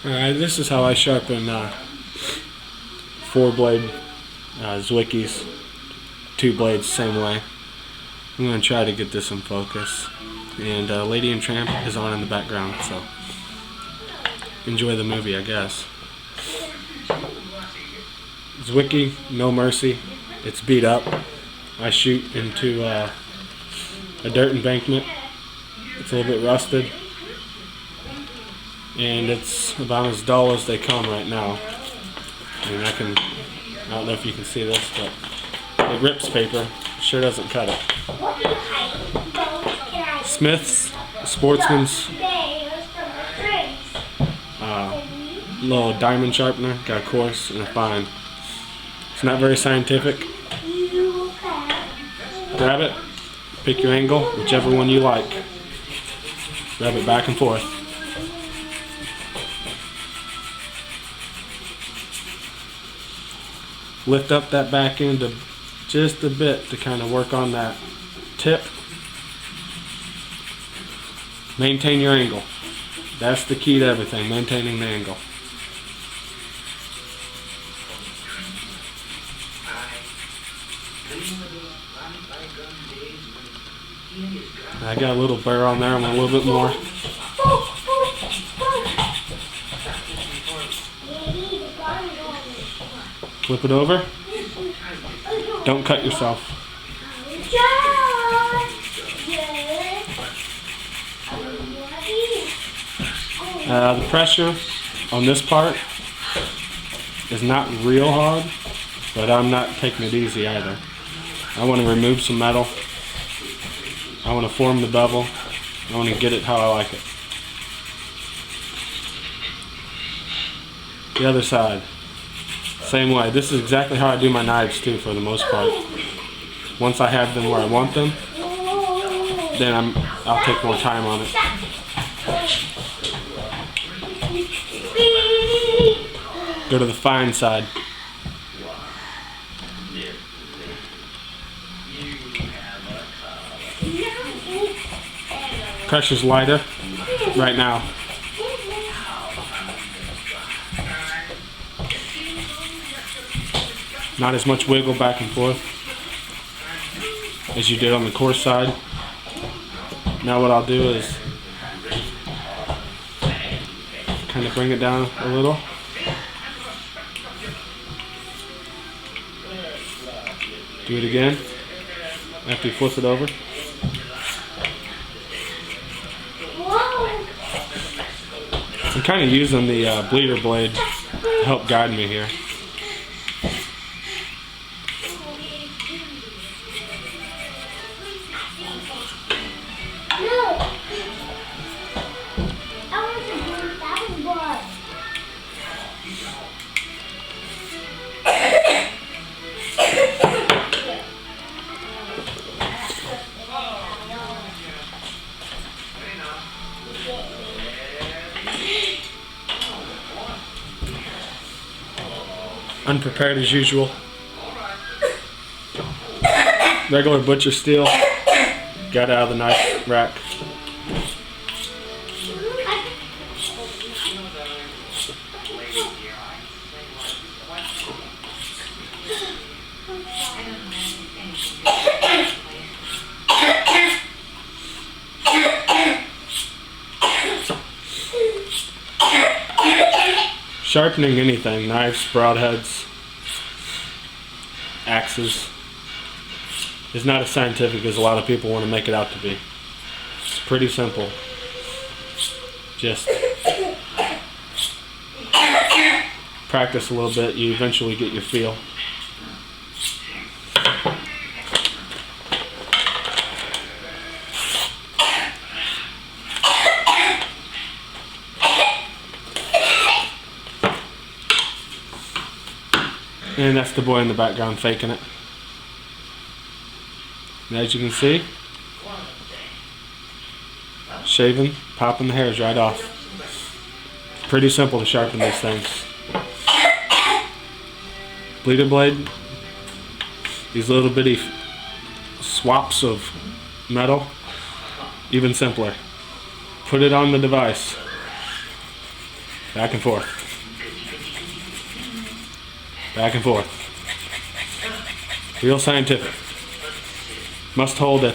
Alright, this is how I sharpen 4-blade zwickys, 2 blades, same way. I'm going to try to get this in focus. And Lady and Tramp is on in the background, so enjoy the movie, I guess. Zwicky, no mercy. It's beat up. I shoot into a dirt embankment. It's a little bit rusted. And it's about as dull as they come right now. I mean, I don't know if you can see this, but it rips paper. It sure doesn't cut it. Smith's, Sportsman's, little diamond sharpener. Got a coarse and a fine. It's not very scientific. Grab it, pick your angle, whichever one you like. Grab it back and forth. Lift up that back end just a bit to kind of work on that tip. Maintain your angle. That's the key to everything, maintaining the angle. I got a little burr on there, I want a little bit more. Flip it over. Don't cut yourself. The pressure on this part is not real hard, but I'm not taking it easy either. I want to remove some metal. I want to form the bevel. I want to get it how I like it. The other side, same way. This is exactly how I do my knives too, for the most part. Once I have them where I want them, then I'll take more time on it. Go to the fine side. Pressure's lighter right now. Not as much wiggle back and forth as you did on the coarse side. Now what I'll do is kind of bring it down a little. Do it again after you flip it over. I'm kind of using the bleeder blade to help guide me here. Unprepared as usual. Regular butcher steel. Got out of the knife rack. Sharpening anything, knives, broadheads, axes, is not as scientific as a lot of people want to make it out to be. It's pretty simple. Just practice a little bit, you eventually get your feel. And that's the boy in the background faking it. And as you can see, shaving, popping the hairs right off. Pretty simple to sharpen these things. Bleeder blade, these little bitty swaps of metal, even simpler. Put it on the device. Back and forth. Back and forth. Real scientific. Must hold it.